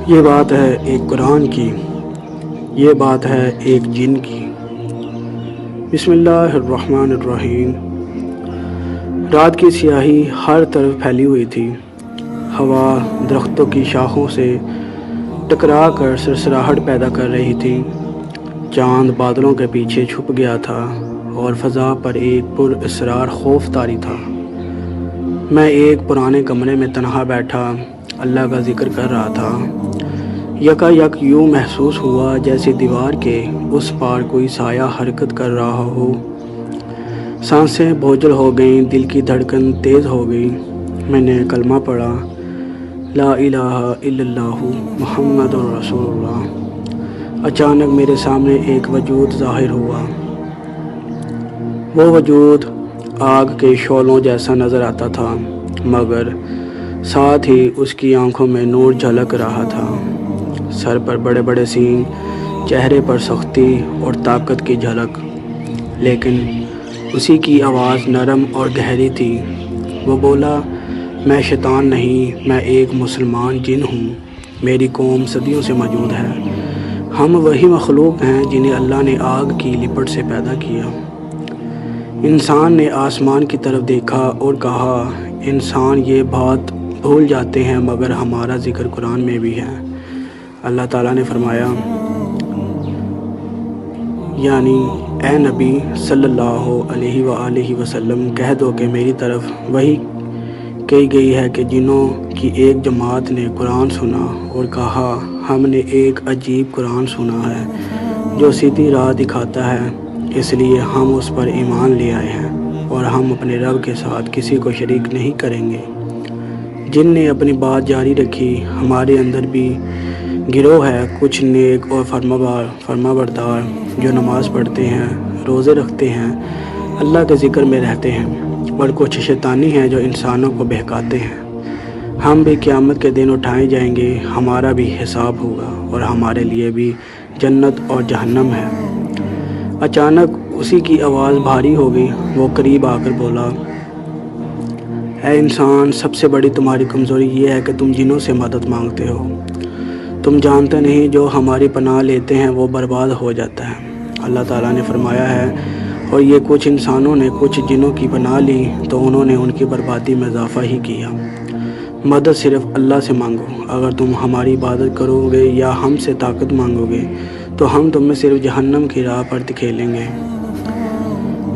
یہ بات ہے ایک قرآن کی، یہ بات ہے ایک جن کی۔ بسم اللہ الرحمن الرحیم۔ رات کی سیاہی ہر طرف پھیلی ہوئی تھی۔ ہوا درختوں کی شاخوں سے ٹکرا کر سرسراہٹ پیدا کر رہی تھی۔ چاند بادلوں کے پیچھے چھپ گیا تھا اور فضا پر ایک پر اسرار خوف طاری تھا۔ میں ایک پرانے کمرے میں تنہا بیٹھا اللہ کا ذکر کر رہا تھا۔ یکا یک یوں محسوس ہوا جیسے دیوار کے اس پار کوئی سایہ حرکت کر رہا ہو۔ سانسیں بوجھل ہو گئیں، دل کی دھڑکن تیز ہو گئی۔ میں نے کلمہ پڑھا، لا الہ الا اللہ محمد رسول اللہ۔ اچانک میرے سامنے ایک وجود ظاہر ہوا۔ وہ وجود آگ کے شعلوں جیسا نظر آتا تھا، مگر ساتھ ہی اس کی آنکھوں میں نور جھلک رہا تھا۔ سر پر بڑے بڑے سینگ، چہرے پر سختی اور طاقت کی جھلک، لیکن اسی کی آواز نرم اور گہری تھی۔ وہ بولا، میں شیطان نہیں، میں ایک مسلمان جن ہوں۔ میری قوم صدیوں سے موجود ہے۔ ہم وہی مخلوق ہیں جنہیں اللہ نے آگ کی لپٹ سے پیدا کیا۔ انسان نے آسمان کی طرف دیکھا اور کہا، انسان یہ بات بھول جاتے ہیں مگر ہمارا ذکر قرآن میں بھی ہے۔ اللہ تعالیٰ نے فرمایا، یعنی اے نبی صلی اللہ علیہ وآلہ وسلم، کہہ دو کہ میری طرف وحی کہی گئی ہے کہ جنوں کی ایک جماعت نے قرآن سنا اور کہا، ہم نے ایک عجیب قرآن سنا ہے جو سیدھی راہ دکھاتا ہے، اس لیے ہم اس پر ایمان لے آئے ہیں اور ہم اپنے رب کے ساتھ کسی کو شریک نہیں کریں گے۔ جن نے اپنی بات جاری رکھی، ہمارے اندر بھی گروہ ہے، کچھ نیک اور فرما بردار جو نماز پڑھتے ہیں، روزے رکھتے ہیں، اللہ کے ذکر میں رہتے ہیں، اور کچھ شیطانی ہیں جو انسانوں کو بہکاتے ہیں۔ ہم بھی قیامت کے دن اٹھائے جائیں گے، ہمارا بھی حساب ہوگا اور ہمارے لیے بھی جنت اور جہنم ہے۔ اچانک اسی کی آواز بھاری ہو گئی۔ وہ قریب آ کر بولا، اے انسان، سب سے بڑی تمہاری کمزوری یہ ہے کہ تم جنوں سے مدد مانگتے ہو۔ تم جانتے نہیں جو ہماری پناہ لیتے ہیں وہ برباد ہو جاتا ہے۔ اللہ تعالیٰ نے فرمایا ہے، اور یہ کچھ انسانوں نے کچھ جنوں کی پناہ لی تو انہوں نے ان کی بربادی میں اضافہ ہی کیا۔ مدد صرف اللہ سے مانگو۔ اگر تم ہماری عبادت کرو گے یا ہم سے طاقت مانگو گے تو ہم تمہیں صرف جہنم کی راہ پر دھکیلیں گے۔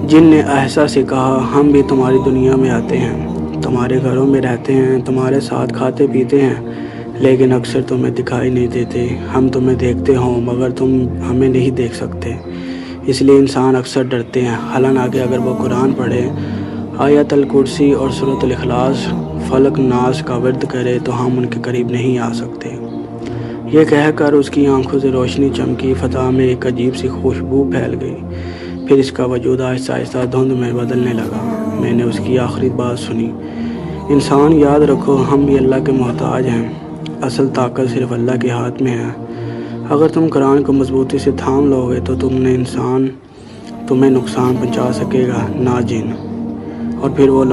جن نے احسا سے کہا، ہم بھی تمہاری دنیا میں آتے ہیں، تمہارے گھروں میں رہتے ہیں، تمہارے ساتھ کھاتے پیتے ہیں، لیکن اکثر تمہیں دکھائی نہیں دیتے۔ ہم تمہیں دیکھتے ہوں مگر تم ہمیں نہیں دیکھ سکتے، اس لیے انسان اکثر ڈرتے ہیں۔ حالانکہ اگر وہ قرآن پڑھے، آیت الکرسی اور سورۃ الاخلاص، فلق ناس کا ورد کرے تو ہم ان کے قریب نہیں آ سکتے۔ یہ کہہ کر اس کی آنکھوں سے روشنی چمکی، فضا میں ایک عجیب سی خوشبو پھیل گئی، پھر اس کا وجود آہستہ آہستہ دھند میں بدلنے لگا۔ میں نے اس کی آخری بات سنی، انسان یاد رکھو، ہم بھی اللہ کے محتاج ہیں، اصل طاقت صرف اللہ کے ہاتھ میں ہے۔ اگر تم قرآن کو مضبوطی سے تھام لو گے تو انسان تمہیں نقصان پہنچا سکے گا، نہ جن۔ اور پھر وہ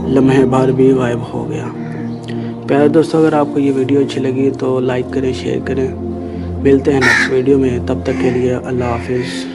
لمحے بھر بھی غائب ہو گیا۔ پیارے دوستو، اگر آپ کو یہ ویڈیو اچھی لگی تو لائک کریں، شیئر کریں۔ ملتے ہیں نیکسٹ ویڈیو میں، تب تک کے لیے اللہ حافظ۔